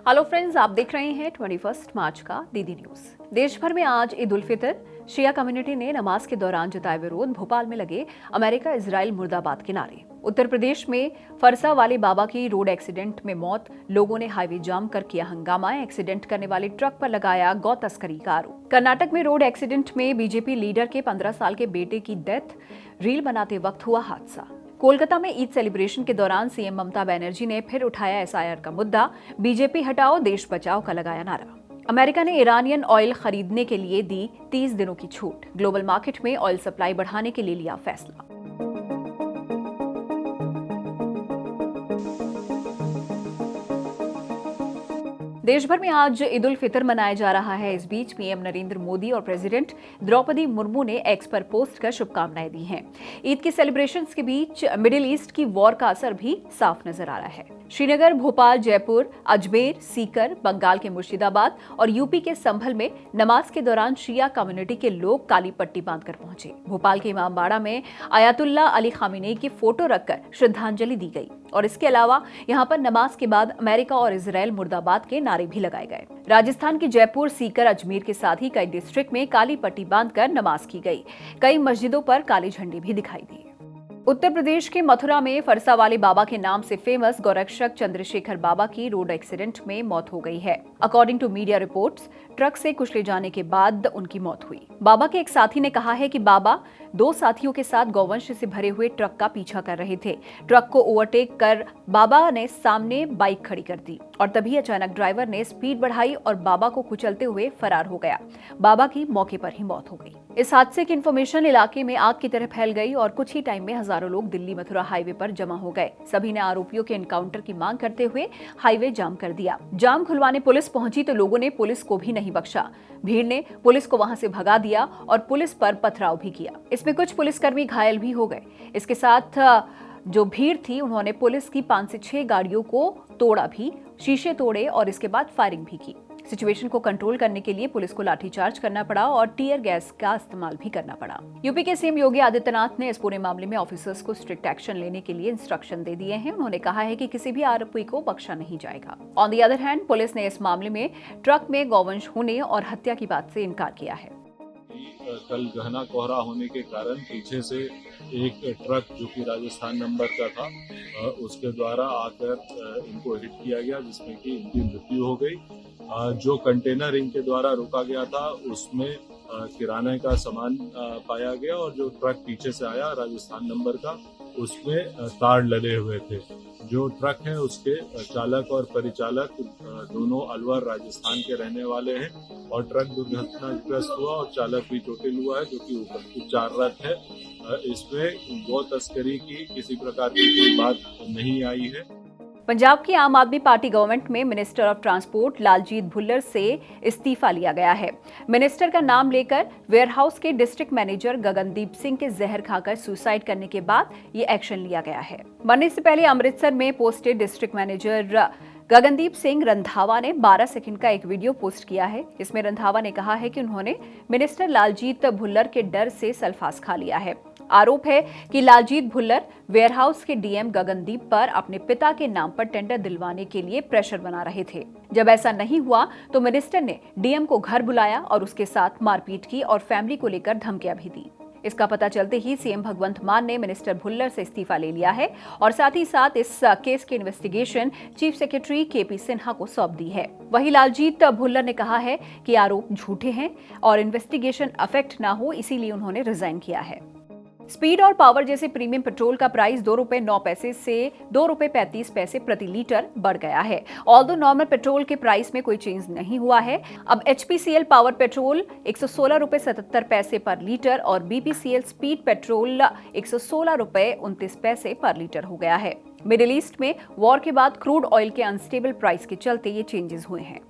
Hello friends, आप देख रहे हैं 21 मार्च का डीडी न्यूज। देश भर में आज ईद उल फितर शिया कम्युनिटी ने नमाज के दौरान जताए विरोध भोपाल में लगे अमेरिका इजराइल मुर्दाबाद के नारे। उत्तर प्रदेश में फरसा वाले बाबा की रोड एक्सीडेंट में मौत, लोगों ने हाईवे जाम कर किया हंगामा, एक्सीडेंट करने वाले ट्रक पर लगाया गौ तस्करी का आरोप। कर्नाटक में रोड एक्सीडेंट में बीजेपी लीडर के 15 साल के बेटे की डेथ, रील बनाते वक्त हुआ हादसा। कोलकाता में ईद सेलिब्रेशन के दौरान सीएम ममता बनर्जी ने फिर उठाया एसआईआर का मुद्दा, बीजेपी हटाओ देश बचाओ का लगाया नारा। अमेरिका ने ईरानियन ऑयल खरीदने के लिए दी 30 दिनों की छूट, ग्लोबल मार्केट में ऑयल सप्लाई बढ़ाने के लिए लिया फैसला। देश भर में आज ईद उल फितर मनाया जा रहा है। इस बीच पीएम नरेंद्र मोदी और प्रेसिडेंट द्रौपदी मुर्मू ने एक्स पर पोस्ट कर शुभकामनाएं दी हैं। ईद के सेलिब्रेशंस के बीच मिडिल ईस्ट की वॉर का असर भी साफ नजर आ रहा है। श्रीनगर, भोपाल, जयपुर, अजमेर, सीकर, बंगाल के मुर्शिदाबाद और यूपी के संभल में नमाज के दौरान शिया कम्युनिटी के लोग काली पट्टी बांधकर पहुंचे। भोपाल के इमामबाड़ा में आयतुल्ला अली खामेनेई की फोटो रखकर श्रद्धांजलि दी गई और इसके अलावा यहां पर नमाज के बाद अमेरिका और इजराइल मुर्दाबाद के नारे भी लगाए गए। राजस्थान के जयपुर, सीकर, अजमेर के साथ ही कई डिस्ट्रिक्ट में काली पट्टी बांधकर नमाज की गई। कई मस्जिदों पर काले झंडे भी दिखाई दिए। उत्तर प्रदेश के मथुरा में फरसा वाले बाबा के नाम से फेमस गौरक्षक चंद्रशेखर बाबा की रोड एक्सीडेंट में मौत हो गई है। According to media reports, truck से कुचले जाने के बाद उनकी मौत हुई। बाबा के एक साथी ने कहा है कि बाबा 2 साथियों के साथ गौवंश से भरे हुए ट्रक का पीछा कर रहे थे। ट्रक को ओवरटेक कर बाबा ने सामने बाइक खड़ी कर दी और तभी अचानक ड्राइवर ने स्पीड बढ़ाई और बाबा को कुचलते हुए फरार हो गया। बाबा की मौके पर ही मौत हो गई। इस हादसे की इन्फॉर्मेशन इलाके में आग की तरह फैल गई और कुछ ही टाइम में हजारों लोग दिल्ली मथुरा हाईवे पर जमा हो गए। सभी ने आरोपियों के एनकाउंटर की मांग करते हुए हाईवे जाम कर दिया। जाम खुलवाने पुलिस पहुंची तो लोगों ने पुलिस को भी नहीं बख्शा। भीड़ ने पुलिस को वहां से भगा दिया और पुलिस पर पथराव भी किया। इसमें कुछ पुलिसकर्मी घायल भी हो गए। इसके साथ जो भीड़ थी उन्होंने पुलिस की 5 से 6 गाड़ियों को तोड़ा भी, शीशे तोड़े और इसके बाद फायरिंग भी की। सिचुएशन को कंट्रोल करने के लिए पुलिस को लाठीचार्ज करना पड़ा और टीयर गैस का इस्तेमाल भी करना पड़ा। यूपी के सीएम योगी आदित्यनाथ ने इस पूरे मामले में ऑफिसर्स को स्ट्रिक्ट एक्शन लेने के लिए इंस्ट्रक्शन दे दिए हैं। उन्होंने कहा है कि किसी भी आरोपी को बख्शा नहीं जाएगा। On the other hand, police ने इस मामले में ट्रक में गौवंश होने और हत्या की बात से इनकार किया है। कल गहना कोहरा होने के कारण पीछे से एक ट्रक जो कि राजस्थान नंबर का था उसके द्वारा आकर इनको हिट किया गया, जिसमें कि इनकी मृत्यु हो गई। जो कंटेनर इनके द्वारा रोका गया था उसमें किराने का सामान पाया गया और जो ट्रक पीछे से आया राजस्थान नंबर का, उसमें तार लदे हुए थे। जो ट्रक है उसके चालक और परिचालक दोनों अलवर राजस्थान के रहने वाले हैं और ट्रक दुर्घटनाग्रस्त हुआ और चालक भी चोटिल हुआ है, जो कि उपचाररत है। इसमें गौ तस्करी की किसी प्रकार की कोई बात नहीं आई है। पंजाब की आम आदमी पार्टी गवर्नमेंट में minister of transport Laljit Bhullar से इस्तीफा लिया गया है। मिनिस्टर का नाम लेकर वेयरहाउस के डिस्ट्रिक्ट मैनेजर गगनदीप सिंह के जहर खाकर सुसाइड करने के बाद ये एक्शन लिया गया है। मरने से पहले अमृतसर में posted district manager Gagandeep Singh Randhawa ने 12 सेकंड का एक वीडियो पोस्ट किया है। इसमें रंधावा ने कहा है कि उन्होंने मिनिस्टर लालजीत भुल्लर के डर से सल्फास खा लिया है। आरोप है कि लालजीत भुल्लर वेयरहाउस के डीएम गगनदीप पर अपने पिता के नाम पर टेंडर दिलवाने के लिए प्रेशर बना रहे थे। जब ऐसा नहीं हुआ तो मिनिस्टर ने डीएम को घर बुलाया और उसके साथ मारपीट की और फैमिली को लेकर धमकियां भी दी। इसका पता चलते ही सीएम भगवंत मान ने मिनिस्टर भुल्लर से इस्तीफा ले लिया है और साथ ही साथ इस केस की investigation chief secretary KP Sinha को सौंप दी है। वहीं लालजीत भुल्लर ने कहा है कि आरोप झूठे हैं और इन्वेस्टिगेशन अफेक्ट ना हो, इसीलिए उन्होंने रिजाइन किया है। स्पीड और पावर जैसे प्रीमियम पेट्रोल का प्राइस 2 रुपए 9 पैसे से 2 रुपए 35 पैसे प्रति लीटर बढ़ गया है। ऑल्दो नॉर्मल पेट्रोल के प्राइस में कोई चेंज नहीं हुआ है। अब HPCL पावर पेट्रोल 116 रुपए 77 पैसे पर लीटर और BPCL स्पीड पेट्रोल 116 रुपए 29 पैसे पर लीटर हो गया है। मिडिल ईस्ट में वॉर के बाद क्रूड ऑयल के अनस्टेबल प्राइस के चलते ये चेंजेस हुए हैं।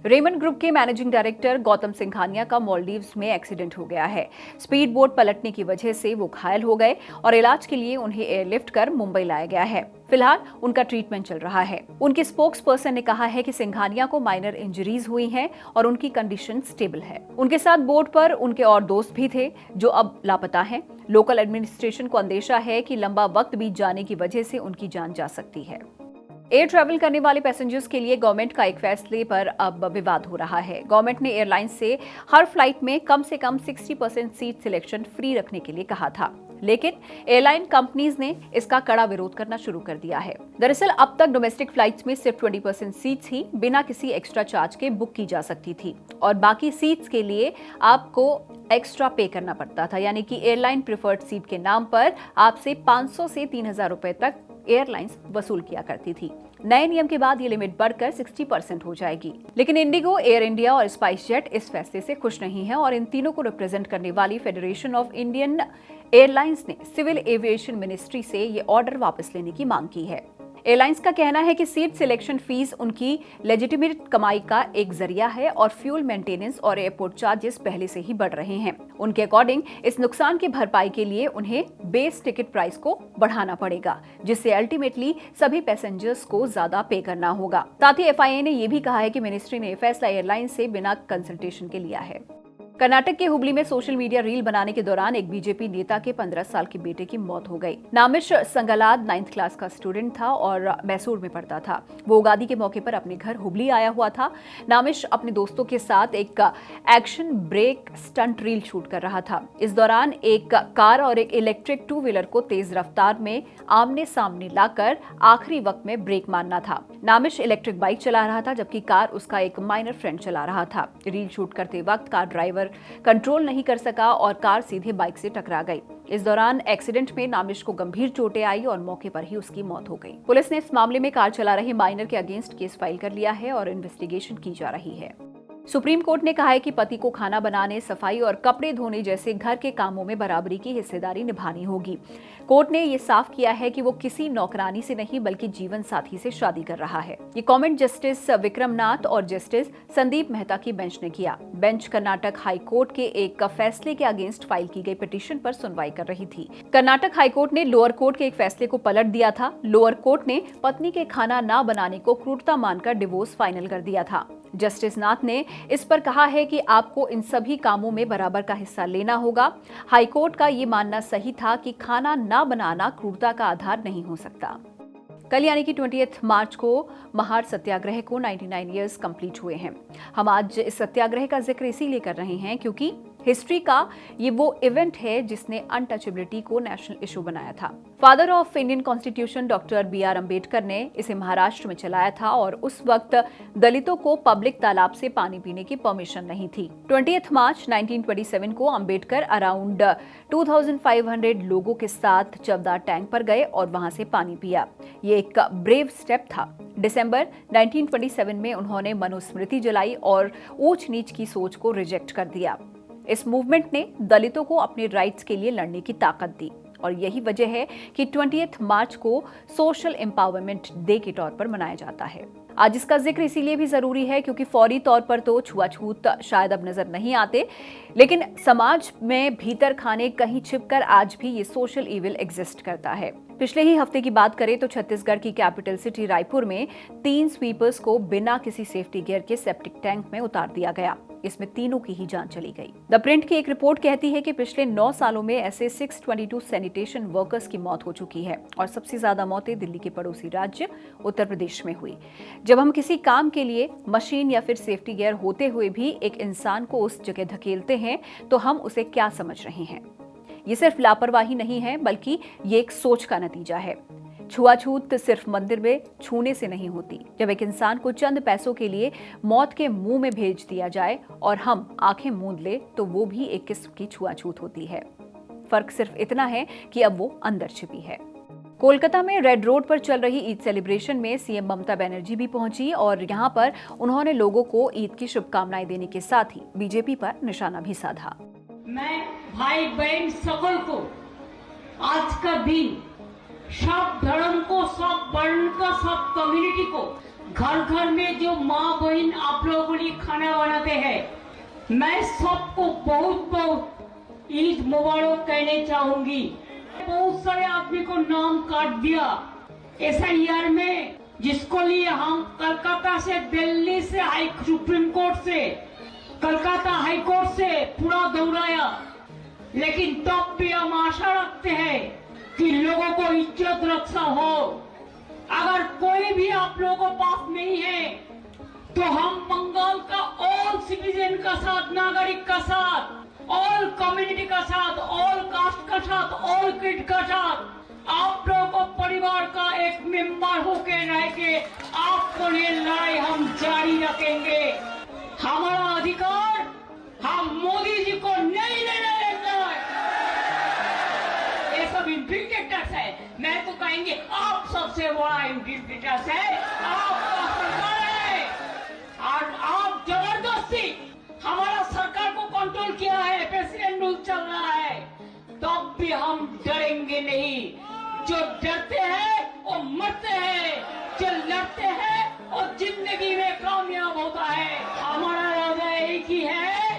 रेमंड ग्रुप के मैनेजिंग डायरेक्टर गौतम सिंघानिया का मालदीव्स में एक्सीडेंट हो गया है। स्पीड बोट पलटने की वजह से वो घायल हो गए और इलाज के लिए उन्हें एयरलिफ्ट कर मुंबई लाया गया है। फिलहाल उनका ट्रीटमेंट चल रहा है। उनके स्पोक्स पर्सन ने कहा है कि सिंघानिया को माइनर इंजरीज हुई हैं और उनकी कंडीशन स्टेबल है। उनके साथ बोट पर उनके और दोस्त भी थे जो अब लापता हैं। लोकल एडमिनिस्ट्रेशन को अंदेशा है कि लंबा वक्त बीत जाने की वजह से उनकी जान जा सकती है। एयर ट्रैवल करने वाले पैसेंजर्स के लिए गवर्नमेंट का एक फैसले पर अब विवाद हो रहा है। गवर्नमेंट ने एयरलाइंस से हर फ्लाइट में कम से कम 60% सीट सिलेक्शन फ्री रखने के लिए कहा था, लेकिन एयरलाइन कंपनीज ने इसका कड़ा विरोध करना शुरू कर दिया है। दरअसल अब तक डोमेस्टिक फ्लाइट्स में सिर्फ 20% सीट्स ही बिना किसी एक्स्ट्रा चार्ज के बुक की जा सकती थी और बाकी सीट्स के लिए आपको एक्स्ट्रा पे करना पड़ता था, यानी कि एयरलाइन प्रिफर्ड सीट के नाम पर आपसे 500 से 3000 रुपए तक एयरलाइंस वसूल किया करती थी। नए नियम के बाद ये लिमिट बढ़कर 60% हो जाएगी। लेकिन इंडिगो, एयर इंडिया और स्पाइस जेट इस फैसले से खुश नहीं है और इन तीनों को रिप्रेजेंट करने वाली फेडरेशन ऑफ इंडियन एयरलाइंस ने सिविल एविएशन मिनिस्ट्री से ये ऑर्डर वापस लेने की मांग की है। एयरलाइंस का कहना है कि सीट सिलेक्शन फीस उनकी लेजिटिमेट कमाई का एक जरिया है और फ्यूल मेंटेनेंस और एयरपोर्ट चार्जेस पहले से ही बढ़ रहे हैं। उनके अकॉर्डिंग इस नुकसान की भरपाई के लिए उन्हें बेस टिकट प्राइस को बढ़ाना पड़ेगा, जिससे अल्टीमेटली सभी पैसेंजर्स को ज्यादा पे करना होगा। साथ ही एफआईए ने यह भी कहा है कि मिनिस्ट्री ने फैसला एयरलाइंस से बिना कंसल्टेशन के लिया है। कर्नाटक के हुबली में सोशल मीडिया रील बनाने के दौरान एक बीजेपी नेता के 15 साल के बेटे की मौत हो गई। नामिश संगलाद 9th क्लास का स्टूडेंट था और मैसूर में पढ़ता था। वो उगादी के मौके पर अपने घर हुबली आया हुआ था। नामिश अपने दोस्तों के साथ एक action break stunt reel shoot कर रहा था। इस दौरान एक कार और एक इलेक्ट्रिक 2 व्हीलर को तेज रफ्तार में आमने सामने लाकर आखिरी वक्त में ब्रेक मारना था। नामिश इलेक्ट्रिक बाइक चला रहा था, जबकि कार उसका एक माइनर फ्रेंड चला रहा था। रील शूट करते वक्त कार ड्राइवर कंट्रोल नहीं कर सका और कार सीधे बाइक से टकरा गई। इस दौरान एक्सीडेंट में नामिश को गंभीर चोटें आई और मौके पर ही उसकी मौत हो गई। पुलिस ने इस मामले में कार चला रहे माइनर के अगेंस्ट केस फाइल कर लिया है और इन्वेस्टिगेशन की जा रही है। सुप्रीम कोर्ट ने कहा है कि पति को खाना बनाने, सफाई और कपड़े धोने जैसे घर के कामों में बराबरी की हिस्सेदारी निभानी होगी। कोर्ट ने ये साफ किया है कि वो किसी नौकरानी से नहीं बल्कि जीवन साथी से शादी कर रहा है। ये कमेंट जस्टिस विक्रम नाथ और जस्टिस संदीप मेहता की बेंच ने किया। बेंच कर्नाटक हाई कोर्ट के एक फैसले के अगेंस्ट फाइल की गई पिटीशन पर सुनवाई कर रही थी। कर्नाटक हाई कोर्ट ने लोअर कोर्ट के एक फैसले को पलट दिया था। लोअर कोर्ट ने पत्नी के खाना न बनाने को क्रूरता मानकर डिवोर्स फाइनल कर दिया था। जस्टिस नाथ ने इस पर कहा है कि आपको इन सभी कामों में बराबर का हिस्सा लेना होगा। हाईकोर्ट का ये मानना सही था कि खाना ना बनाना क्रूरता का आधार नहीं हो सकता। कल यानी कि 20 मार्च को महार सत्याग्रह को 99 इयर्स कंप्लीट हुए हैं। हम आज इस सत्याग्रह का जिक्र इसीलिए कर रहे हैं क्योंकि हिस्ट्री का ये वो इवेंट है जिसने अनटचेबिलिटी को नेशनल इशू बनाया था। Father of Indian constitution doctor BR Ambedkar ने इसे महाराष्ट्र में चलाया था और उस वक्त दलितों को पब्लिक तालाब से पानी पीने की परमिशन नहीं थी। 20 मार्च 1927 को अम्बेडकर अराउंड 2500 लोगों के साथ चवदा टैंक पर गए और वहां से पानी पिया। ये एक ब्रेव स्टेप था। दिसंबर 1927 में उन्होंने मनुस्मृति जलाई और ऊंच नीच की सोच को रिजेक्ट कर दिया। इस मूवमेंट ने दलितों को अपने राइट्स के लिए लड़ने की ताकत दी और यही वजह है कि 20 मार्च को सोशल एम्पावरमेंट डे के तौर पर मनाया जाता है। आज इसका जिक्र इसीलिए भी जरूरी है क्योंकि फौरी तौर पर तो छुआछूत शायद अब नजर नहीं आते, लेकिन समाज में भीतर खाने कहीं छिपकर आज भी ये सोशल इविल एग्जिस्ट करता है। पिछले ही हफ्ते की बात करें तो छत्तीसगढ़ की कैपिटल सिटी रायपुर में 3 स्वीपर्स को बिना किसी सेफ्टी गियर के सेप्टिक टैंक में उतार दिया गया। इसमें तीनों की ही जान चली गई। द प्रिंट की एक रिपोर्ट कहती है कि पिछले 9 सालों में ऐसे 622 सैनिटेशन वर्कर्स की मौत हो चुकी है और सबसे ज्यादा मौतें दिल्ली के पड़ोसी राज्य उत्तर प्रदेश में हुई। जब हम किसी काम के लिए मशीन या फिर सेफ्टी गियर होते हुए भी एक इंसान को उस जगह धकेलते हैं तो हम उसे क्या समझ रहे हैं? ये सिर्फ लापरवाही नहीं है बल्कि ये एक सोच का नतीजा है। छुआछूत सिर्फ मंदिर में छूने से नहीं होती। जब एक इंसान को चंद पैसों के लिए मौत के मुंह में भेज दिया जाए और हम आंखें मूंद ले तो वो भी एक किस्म की छुआछूत होती है। फर्क सिर्फ इतना है कि अब वो अंदर छिपी है। कोलकाता में रेड रोड पर चल रही ईद सेलिब्रेशन में सीएम ममता बनर्जी भी पहुंची और यहां पर उन्होंने लोगों को ईद की शुभकामनाएं देने के साथ ही बीजेपी पर निशाना भी साधा। मैं भाई बहन सबल को आज का दिन सब धर्म को, सब वर्ण को, सब कम्युनिटी को, घर घर में जो माँ बहन आप लोगों ने खाना बनाते हैं, मैं सबको बहुत बहुत ईद मुबारक कहने चाहूंगी। बहुत सारे आदमी को नाम काट दिया SIR में, जिसको लिए हम कलकत्ता से, दिल्ली से, सुप्रीम कोर्ट से, कलकत्ता हाई कोर्ट से पूरा दौड़ाया, लेकिन तब भी हम आशा रखते हैं कि लोगों को इज्जत रक्षा हो। अगर कोई भी आप लोगों के पास नहीं है तो हम बंगाल का ऑल सिटीजन का साथ, नागरिक का साथ, ऑल कम्युनिटी का साथ, ऑल कास्ट का साथ, ऑल किड का साथ, आप लोगों को परिवार का एक मेंबर होके रह के आपको ये लड़ाई हम जारी रखेंगे। हमारा अधिकार हम मोदी जी को नहीं लेने देंगे। ये सब इंफिल्ट्रेटर्स है, मैं तो कहेंगे आप सबसे बड़ा इंफिल्ट्रेटर्स है, आपका सरकार है और आप जबरदस्ती हमारा सरकार को कंट्रोल किया है, प्रेसिडेंट रूल चल रहा है, तब भी हम डरेंगे नहीं। जो डरते हैं वो मरते हैं, जो लड़ते हैं वो जिंदगी में कामयाब होता है। हमारा राजा एक ही है,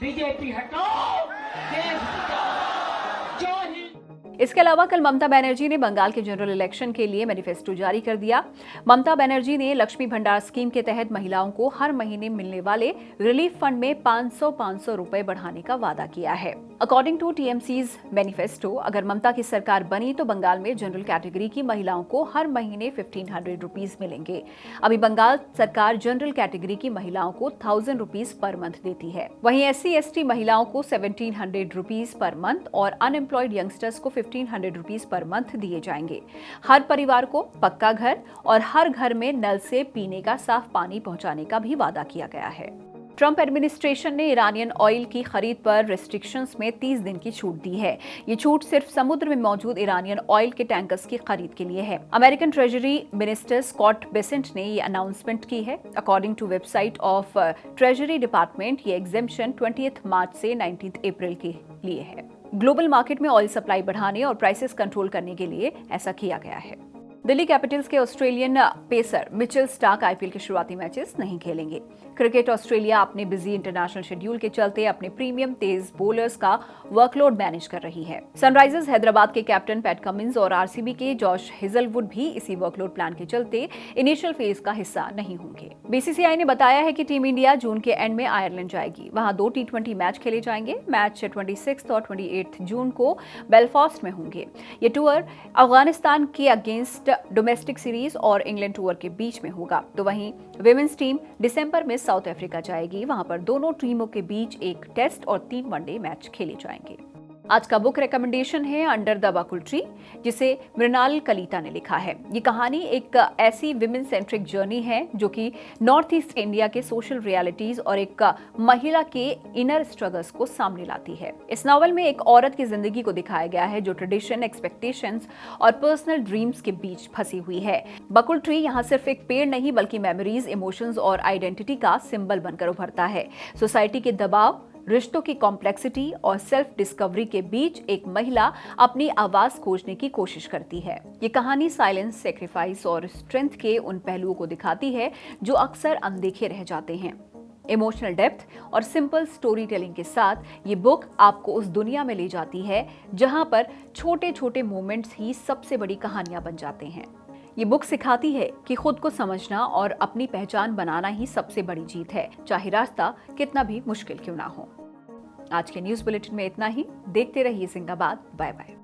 बीजेपी हटाओ, देश बचाओ। जय हिंद। इसके अलावा कल ममता बनर्जी ने बंगाल के जनरल इलेक्शन के लिए मैनिफेस्टो जारी कर दिया। ममता बनर्जी ने लक्ष्मी भंडार स्कीम के तहत महिलाओं को हर महीने मिलने वाले रिलीफ फंड में 500 रुपए बढ़ाने का वादा किया है। अकॉर्डिंग टू टीएमसीज मैनिफेस्टो, अगर ममता की सरकार बनी तो बंगाल में जनरल कैटेगरी की महिलाओं को हर महीने 1500 रुपीज मिलेंगे। अभी बंगाल सरकार जनरल कैटेगरी की महिलाओं को 1000 रुपीज पर मंथ देती है। वहीं SC/ST महिलाओं को 1700 रुपीज पर मंथ और अनएम्प्लॉयड यंगस्टर्स को 1500 रुपीज पर मंथ दिए जाएंगे। हर परिवार को पक्का घर और हर घर में नल से पीने का साफ पानी पहुंचाने का भी वादा किया गया है। ट्रंप एडमिनिस्ट्रेशन ने इरानियन ऑयल की खरीद पर रेस्ट्रिक्शंस में 30 दिन की छूट दी है। ये छूट सिर्फ समुद्र में मौजूद इरानियन ऑयल के टैंकर्स की खरीद के लिए है। American treasury minister Scott Bessent ने ये अनाउंसमेंट की है। According to website of treasury department, ये एग्जेम्पशन 20 मार्च से 19 अप्रैल के लिए है। ग्लोबल मार्केट में ऑयल सप्लाई बढ़ाने और प्राइसेस कंट्रोल करने के लिए ऐसा किया गया है। दिल्ली कैपिटल्स के Australian pacer Mitchell Starc IPL के शुरुआती मैचेस नहीं खेलेंगे। क्रिकेट ऑस्ट्रेलिया अपने बिजी इंटरनेशनल शेड्यूल के चलते अपने प्रीमियम तेज बॉलर्स का वर्कलोड मैनेज कर रही है। सनराइजर्स हैदराबाद के कैप्टन पैट कमिंस और आरसीबी के जॉश हेजलवुड भी इसी वर्कलोड प्लान के चलते इनिशियल फेज का हिस्सा नहीं होंगे। बीसीसीआई ने बताया है कि टीम इंडिया जून के एंड में आयरलैंड जाएगी। वहां 2 T20 मैच खेले जाएंगे। मैच 26 और 28 जून को बेलफास्ट में होंगे। ये टूर अफगानिस्तान के अगेंस्ट डोमेस्टिक सीरीज और इंग्लैंड टूर के बीच में होगा। तो वहीं विमेंस टीम दिसंबर में साउथ अफ्रीका जाएगी। वहां पर दोनों टीमों के बीच एक टेस्ट और 3 वनडे मैच खेले जाएंगे। आज का बुक रिकमेंडेशन है अंडर द बकुल ट्री, जिसे मृणाल कलिता ने लिखा है। ये कहानी एक ऐसी विमेन सेंट्रिक जर्नी है जो कि नॉर्थ ईस्ट इंडिया के सोशल रियलिटीज और एक महिला के इनर स्ट्रगल्स को सामने लाती है। इस नॉवल में एक औरत की जिंदगी को दिखाया गया है जो ट्रेडिशन, एक्सपेक्टेशंस और पर्सनल ड्रीम्स के बीच फंसी हुई है। बकुल ट्री यहाँ सिर्फ एक पेड़ नहीं बल्कि मेमोरीज, इमोशंस और आइडेंटिटी का सिंबल बनकर उभरता है। सोसाइटी के दबाव, रिश्तों की कॉम्प्लेक्सिटी और सेल्फ डिस्कवरी के बीच एक महिला अपनी आवाज खोजने की कोशिश करती है। ये कहानी साइलेंस, सेक्रीफाइस और स्ट्रेंथ के उन पहलुओं को दिखाती है जो अक्सर अनदेखे रह जाते हैं। इमोशनल डेप्थ और सिंपल स्टोरी टेलिंग के साथ ये बुक आपको उस दुनिया में ले जाती है जहां पर छोटे छोटे मोमेंट्स ही सबसे बड़ी कहानियां बन जाते हैं। ये बुक सिखाती है कि खुद को समझना और अपनी पहचान बनाना ही सबसे बड़ी जीत है, चाहे रास्ता कितना भी मुश्किल क्यों ना हो। आज के न्यूज बुलेटिन में इतना ही। देखते रहिए सिंगाबाद। Bye bye.